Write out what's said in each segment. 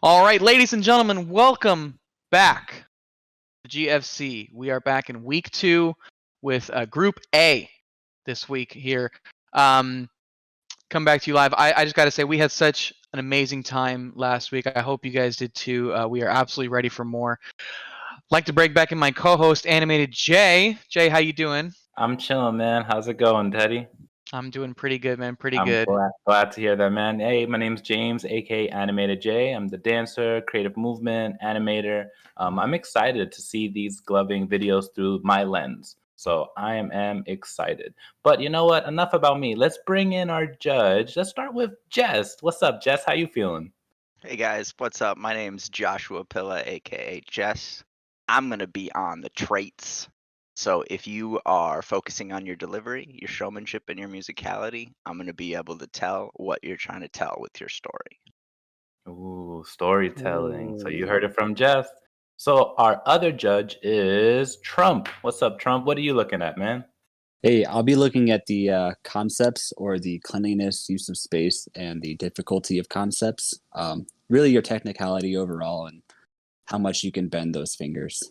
All right, ladies and gentlemen, welcome back to GFC. We are back in week 2 with Group A this week here. Come back to you live. I just got to say, we had such an amazing time last week. I hope you guys did too. We are absolutely ready for more. I'd like to break back in my co-host, Animated Jay. Jay, how you doing? I'm chilling, man. How's it going, Teddy? I'm doing pretty good, man. Pretty I'm good. glad to hear that, man. Hey, my name's James, aka Animated J. I'm the dancer, creative movement, animator. I'm excited to see these gloving videos through my lens. So I am excited. But you know what? Enough about me. Let's bring in our judge. Let's start with Jest. What's up, Jest? How you feeling? Hey guys, what's up? My name's Joshua Pilla, aka Jess. I'm gonna be on the traits. So if you are focusing on your delivery, your showmanship, and your musicality, I'm gonna be able to tell what you're trying to tell with your story. Ooh, storytelling. So you heard it from Jest. So our other judge is Trump. What's up, Trump? What are you looking at, man? Hey, I'll be looking at the concepts or the cleanliness, use of space, and the difficulty of concepts. Really, your technicality overall and how much you can bend those fingers.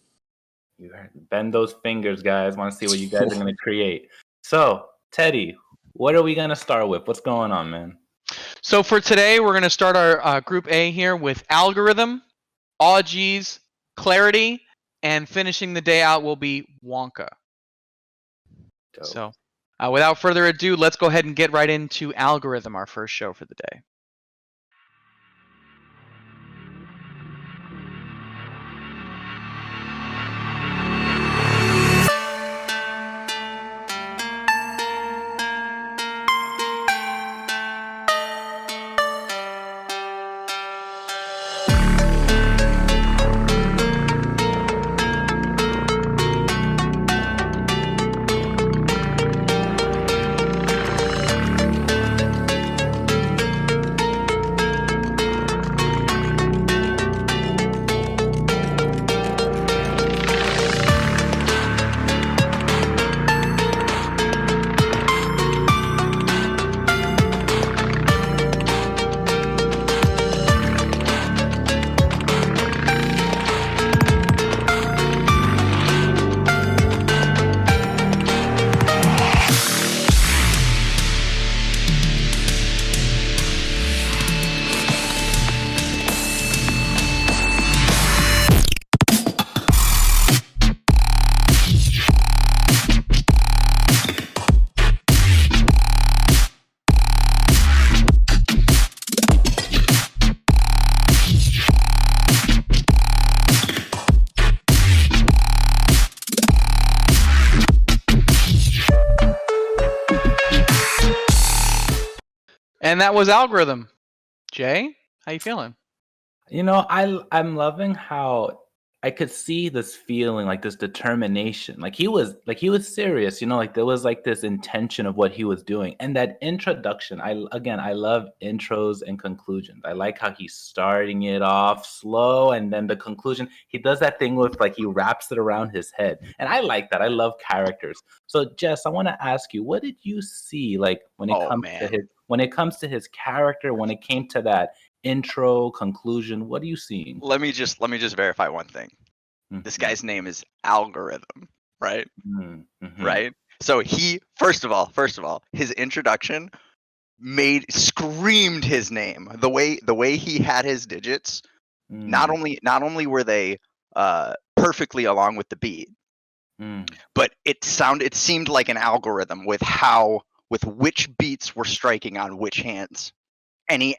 You bend those fingers, guys. Want to see what you guys are going to create. So, Teddy, what are we going to start with? What's going on, man? So for today, we're going to start our Group A here with algorithm, Augies, clarity, and finishing the day out will be Wonka. Dope. So without further ado, let's go ahead and get right into algorithm, our first show for the day. And that was algorithm. Jay, how you feeling? You know, I'm loving how I could see this feeling, like this determination. Like he was serious, you know, like there was like this intention of what he was doing. And that introduction, I love intros and conclusions. I like how he's starting it off slow and then the conclusion, he does that thing with like he wraps it around his head. And I like that. I love characters. So Jess, I want to ask you, what did you see like when it comes to his character, when it came to that intro, conclusion, what are you seeing? Let me just verify one thing. Mm-hmm. This guy's name is Algorithm, right? Mm-hmm. Right? So he first of all, his introduction screamed his name. The way he had his digits, not only were they perfectly along with the beat, but it seemed like an algorithm with which beats were striking on which hands. And he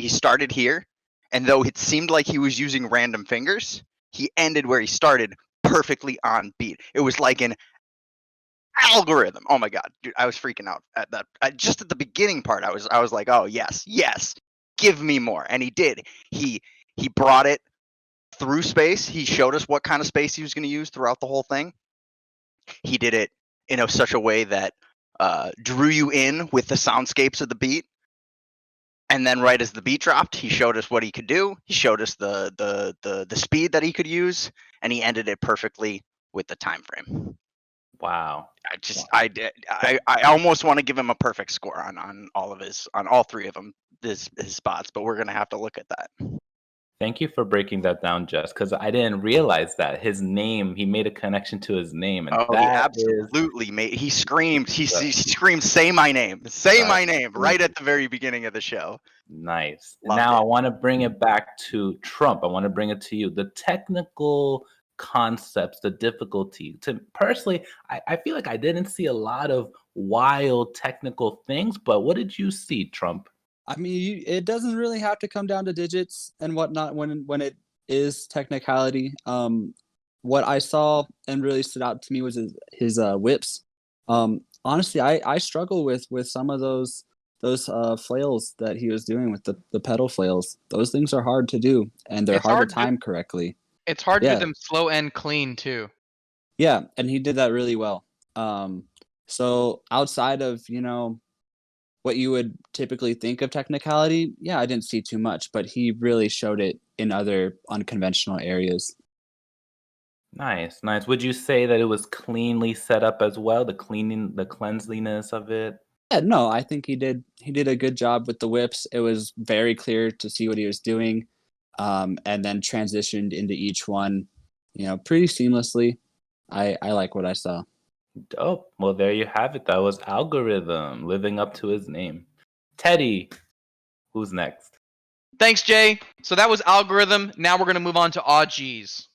started here, and though it seemed like he was using random fingers, he ended where he started perfectly on beat. It was like an algorithm. Oh my god, dude, I was freaking out at that. Just at the beginning part, I was like, oh yes, give me more. And he did. He brought it through space. He showed us what kind of space he was going to use throughout the whole thing. He did it in such a way that drew you in with the soundscapes of the beat. And then right as the beat dropped, he showed us what he could do. He showed us the speed that he could use, and he ended it perfectly with the time frame. Wow. I almost want to give him a perfect score on all three of them. his spots, but we're gonna have to look at that. Thank you for breaking that down, Jess, because I didn't realize that his name, he made a connection to his name, and Oh, he absolutely made. He screamed. He screamed, "Say my name! Say my name!" right at the very beginning of the show. Nice. Loved Now it. I want to bring it back to Trump. I want to bring it to you. The technical concepts, the difficulty. Personally, I feel like I didn't see a lot of wild technical things, but what did you see, Trump? I mean, it doesn't really have to come down to digits and whatnot when it is technicality. What I saw and really stood out to me was his whips. Honestly, I struggle with some of those flails that he was doing with the pedal flails. Those things are hard to do, and they're It's hard hard to to- time correctly. It's hard to Yeah. do them slow and clean too. Yeah, and he did that really well. So outside of, what you would typically think of technicality, yeah, I didn't see too much, but he really showed it in other unconventional areas. Nice, nice. Would you say that it was cleanly set up as well? The cleanliness of it? Yeah, no, I think he did a good job with the whips. It was very clear to see what he was doing, and then transitioned into each one, pretty seamlessly. I like what I saw. Dope. Well, there you have it. That was Algorithm living up to his name. Teddy, who's next? Thanks, Jay. So that was Algorithm. Now we're gonna move on to Aw-Geez.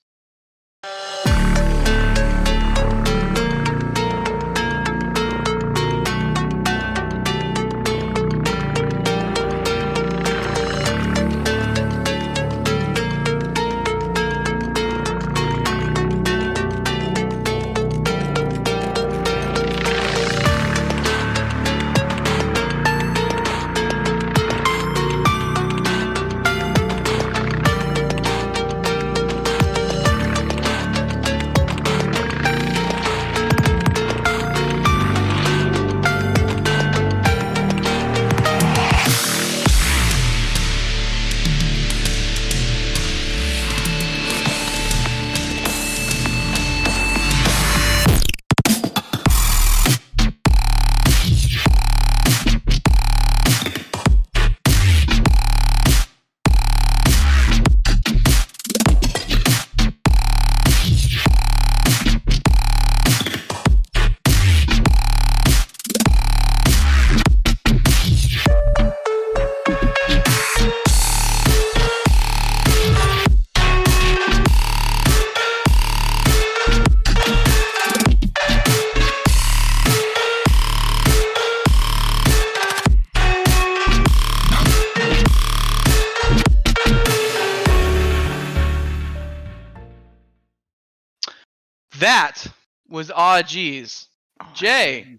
That was Aw-Geez. Jay,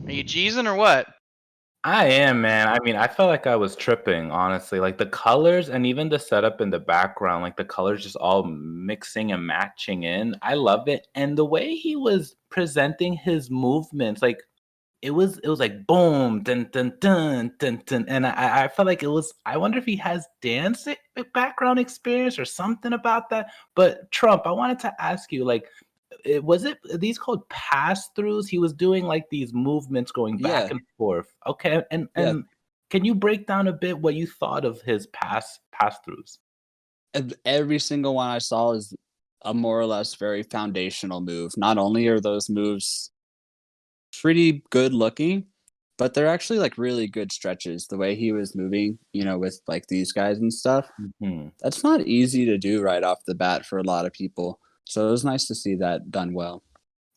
are you Geezing or what? I am, man. I mean, I felt like I was tripping, honestly. Like the colors and even the setup in the background, like the colors just all mixing and matching in. I love it. And the way he was presenting his movements, like it was like boom, dun dun dun dun dun. And I felt like it was, I wonder if he has background experience or something about that. But Trump, I wanted to ask you, like, was it these called pass throughs? He was doing like these movements going back Yeah. and forth. Okay, and Yeah. can you break down a bit what you thought of his pass throughs? Every single one I saw is a more or less very foundational move. Not only are those moves pretty good looking, but they're actually like really good stretches. The way he was moving, with like these guys and stuff, that's not easy to do right off the bat for a lot of people. So it was nice to see that done well.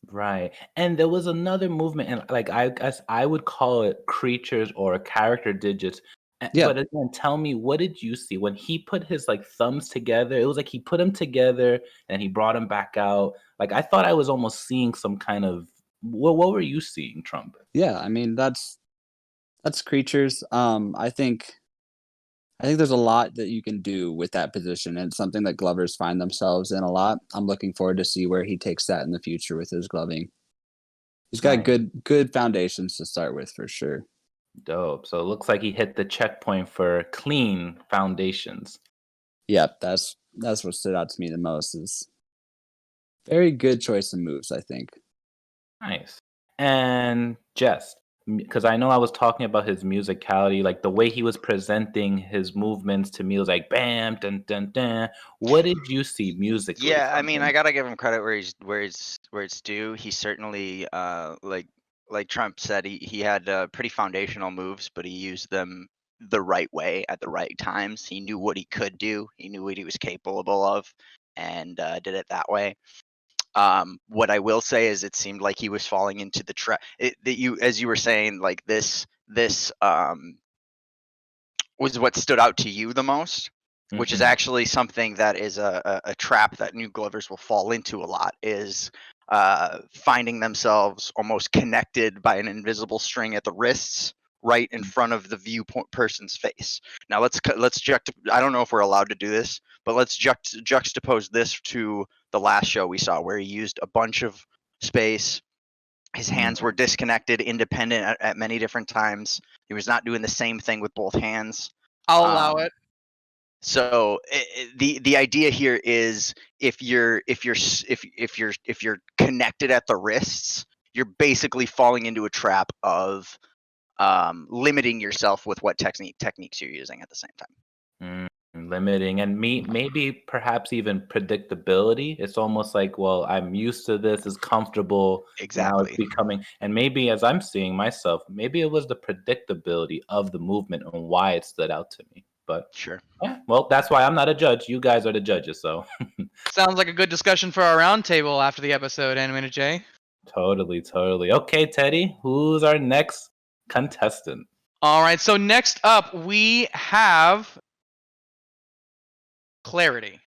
Right. And there was another movement, and like I guess I would call it creatures or character digits. Yeah. But again, tell me, what did you see when he put his like thumbs together? It was like he put them together and he brought them back out. Like I thought I was almost seeing some kind of what were you seeing, Trump? Yeah, I mean that's creatures. I think there's a lot that you can do with that position, and it's something that glovers find themselves in a lot. I'm looking forward to see where he takes that in the future with his gloving. He's got Nice. good foundations to start with for sure. Dope. So it looks like he hit the checkpoint for clean foundations. Yep, that's what stood out to me the most is very good choice of moves, I think. Nice. And Jest, because I know I was talking about his musicality, like the way he was presenting his movements to me was like bam, dun dun dun. What did you see musically? Yeah, I from mean, him? I gotta give him credit where it's due. He certainly, like Trump said, he had pretty foundational moves, but he used them the right way at the right times. He knew what he could do. He knew what he was capable of, and did it that way. What I will say is, it seemed like he was falling into the trap that you, as you were saying, like this was what stood out to you the most, which is Mhm. actually something that is a trap that new glovers will fall into a lot, is finding themselves almost connected by an invisible string at the wrists right in front of the viewpoint person's face. Now let's I don't know if we're allowed to do this, but let's juxtapose this to the last show we saw, where he used a bunch of space. His hands were disconnected, independent at many different times. He was not doing the same thing with both hands. I'll allow it. So the idea here is, if you're connected at the wrists, you're basically falling into a trap of limiting yourself with what techniques you're using at the same time. Limiting and maybe perhaps even predictability. It's almost like, well, I'm used to this, it's comfortable. Now it's Exactly. becoming, and maybe as I'm seeing myself, maybe it was the predictability of the movement and why it stood out to me. But Sure. yeah, well, that's why I'm not a judge. You guys are the judges, so Sounds like a good discussion for our roundtable after the episode, Animated J. totally. Okay, Teddy, who's our next contestant? All right, so next up we have Clarity.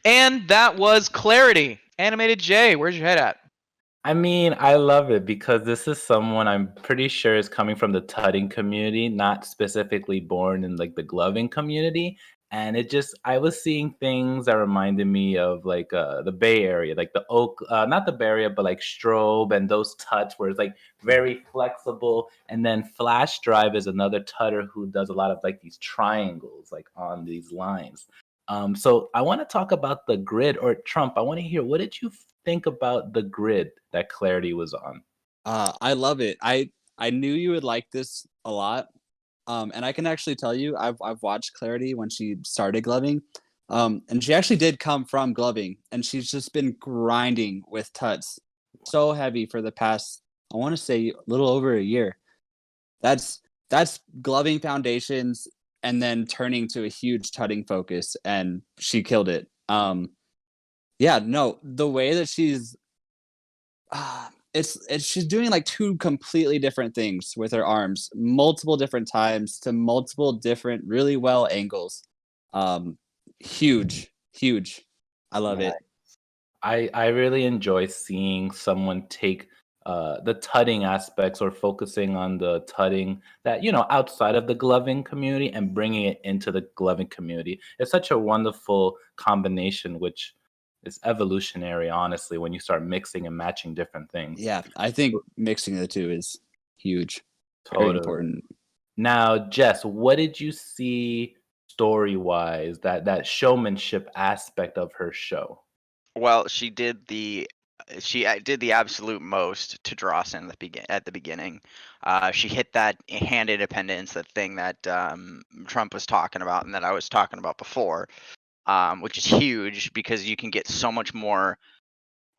And that was Clarity. Animated J, where's your head at? I mean, I love it because this is someone I'm pretty sure is coming from the tutting community, not specifically born in like the gloving community. And it just, I was seeing things that reminded me of like the Bay Area, like the Oak, not the Bay Area, but like Strobe and those tuts where it's like very flexible. And then Flash Drive is another tutter who does a lot of like these triangles, like on these lines. So I want to talk about the grid, or Trump. I want to hear, what did you think about the grid that Clarity was on? I love it. I knew you would like this a lot. And I can actually tell you, I've watched Clarity when she started gloving. And she actually did come from gloving, and she's just been grinding with tuts so heavy for the past, I want to say, a little over a year. That's gloving foundations and then turning to a huge tutting focus, and she killed it. Yeah, no, the way that it's she's doing like two completely different things with her arms, multiple different times to multiple different really well angles. Huge. I love it. I really enjoy seeing someone take the tutting aspects, or focusing on the tutting that, you know, outside of the gloving community and bringing it into the gloving community. It's such a wonderful combination, which is evolutionary, honestly, when you start mixing and matching different things. Yeah, I think mixing the two is huge. Very Totally. important. Now, Jess, what did you see story-wise, that showmanship aspect of her show? Well, she did the absolute most to draw us in at the beginning. She hit that hand independence, that thing that Trump was talking about and that I was talking about before, which is huge because you can get so much more.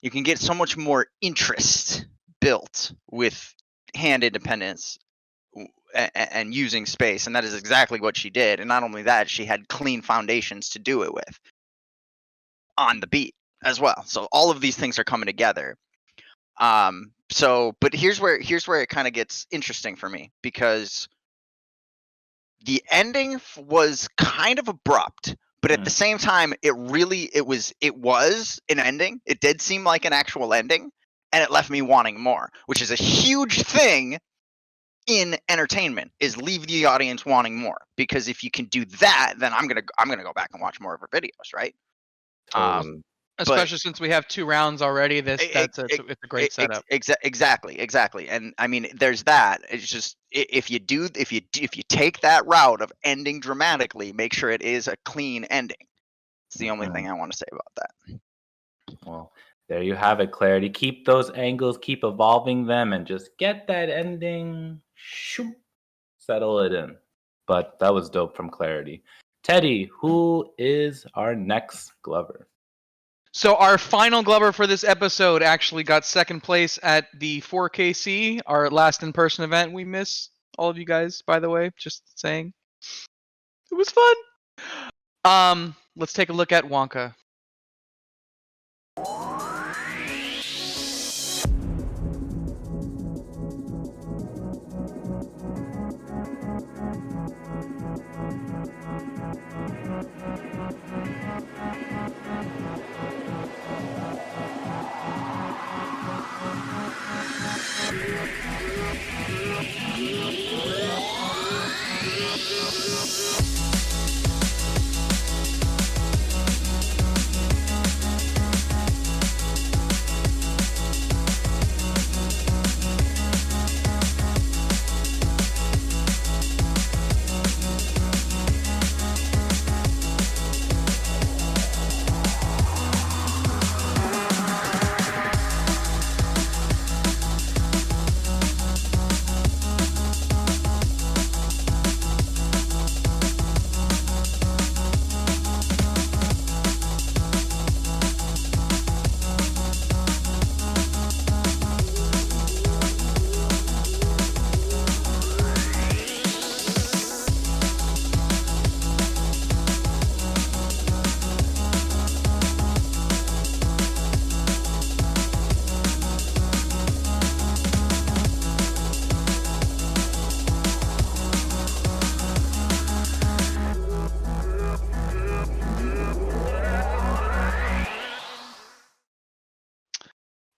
You can get so much more interest built with hand independence and using space, and that is exactly what she did. And not only that, she had clean foundations to do it with on the beat as well. So all of these things are coming together. But here's where it kind of gets interesting for me, because the ending was kind of abrupt, but at the same time, it was an ending. It did seem like an actual ending, and it left me wanting more, which is a huge thing in entertainment, is leave the audience wanting more. Because if you can do that, then I'm gonna go back and watch more of her videos, right? Totally. Especially since we have 2 rounds already. It's a great setup. Exactly. And I mean, there's that. It's just, if you take that route of ending dramatically, make sure it is a clean ending. It's the only thing I want to say about that. Well, there you have it, Clarity. Keep those angles, keep evolving them, and just get that ending. Shoop, settle it in. But that was dope from Clarity. Teddy, who is our next Glover? So our final Glover for this episode actually got second place at the 4KC, our last in-person event. We miss all of you guys, by the way. Just saying. It was fun. Let's take a look at Wonka.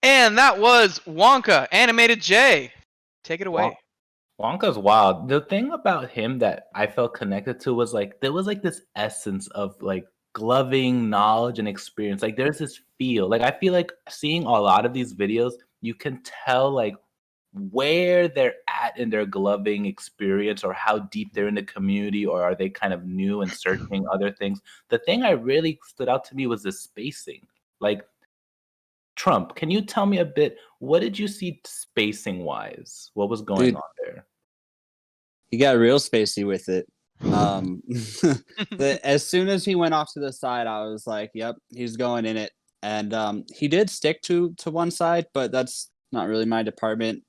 And that was Wonka, Animated J. Take it away. Wonka's wild. The thing about him that I felt connected to was like there was like this essence of like gloving knowledge and experience. Like there's this feel. Like I feel like seeing a lot of these videos, you can tell like where they're at in their gloving experience, or how deep they're in the community, or are they kind of new and searching other things. The thing I really stood out to me was the spacing. Like, Trump, can you tell me a bit, what did you see spacing wise? What was going on there? He got real spacey with it. As soon as he went off to the side, I was like, yep, he's going in it. And he did stick to one side, but that's not really my department.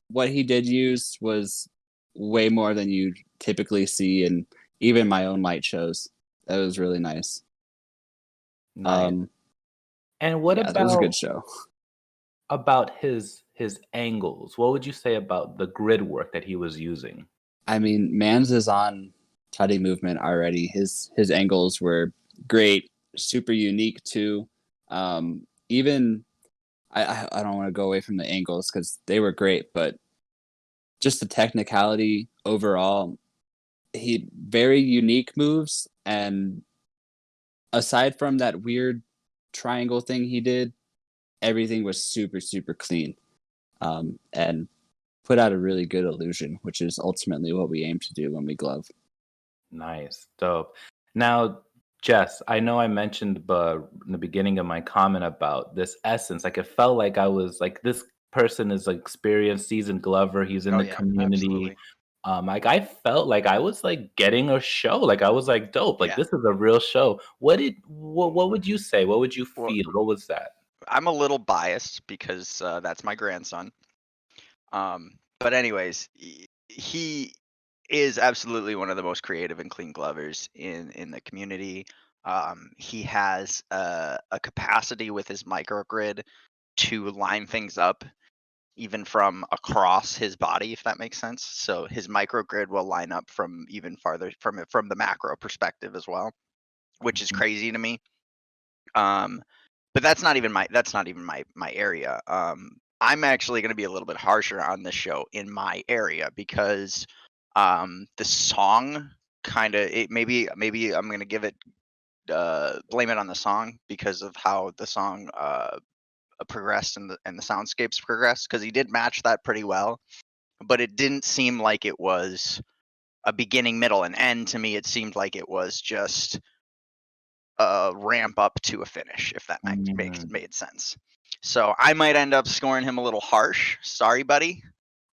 What he did use was way more than you typically see in even my own light shows. That was really nice. And what about, it was a good show. About his angles? What would you say about the grid work that he was using? I mean, Mans is on Tutty Movement already. His angles were great, super unique too. Even I don't want to go away from the angles because they were great, but just the technicality overall, he very unique moves. And aside from that weird triangle thing he did, everything was super, super clean. And put out a really good illusion, which is ultimately what we aim to do when we glove. Nice. Dope. Now, Jess, I know I mentioned in the beginning of my comment about this essence. Like, it felt like I was like, this person is like experienced, seasoned glover. He's in the community. Absolutely. Like, I felt like I was like getting a show. Like, I was like, dope. Like, Yeah. this is a real show. What would you say? What would you Well, feel? What was that? I'm a little biased because that's my grandson. But anyways, he is absolutely one of the most creative and clean glovers in the community. He has a capacity with his microgrid to line things up even from across his body, if that makes sense. So his microgrid will line up from even farther from the macro perspective as well, which is crazy to me. But that's not even my area. I'm actually going to be a little bit harsher on this show in my area because the song kind of maybe I'm going to give it blame it on the song because of how the song progressed and the soundscapes progressed, because he did match that pretty well, but it didn't seem like it was a beginning, middle, and end. To me, it seemed like it was just a ramp up to a finish, if that made sense. So I might end up scoring him a little harsh. Sorry, buddy.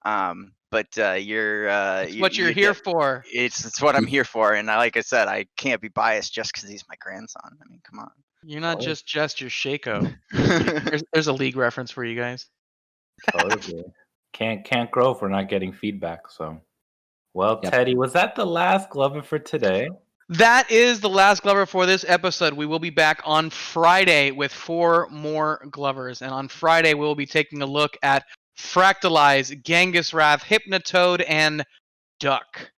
But you're It's what you're here for. It's what I'm here for, and like I said, I can't be biased just because he's my grandson. I mean, come on. You're not just your Shaco. There's a league reference for you guys. Totally. Can't grow if we're not getting feedback. So, well, Teddy, was that the last Glover for today? That is the last Glover for this episode. We will be back on Friday with 4 more Glovers, and on Friday we will be taking a look at Fractalize, Genghis Wrath, Hypnotoad, and Duck.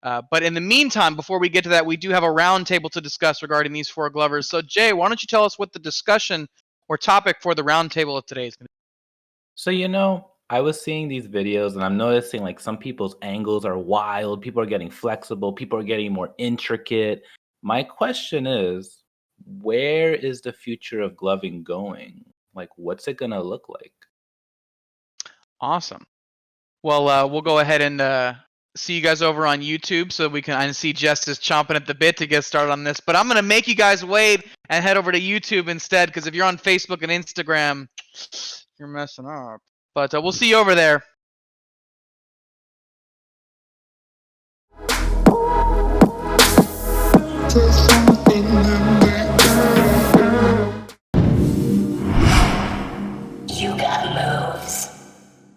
But in the meantime, before we get to that, we do have a roundtable to discuss regarding these 4 Glovers. So, Jay, why don't you tell us what the discussion or topic for the roundtable of today is going to be? So, I was seeing these videos and I'm noticing like some people's angles are wild. People are getting flexible. People are getting more intricate. My question is, where is the future of gloving going? Like, what's it going to look like? Awesome. Well, we'll go ahead and see you guys over on YouTube so we can see Justice chomping at the bit to get started on this. But I'm going to make you guys wait and head over to YouTube instead, because if you're on Facebook and Instagram, you're messing up. But we'll see you over there. There's something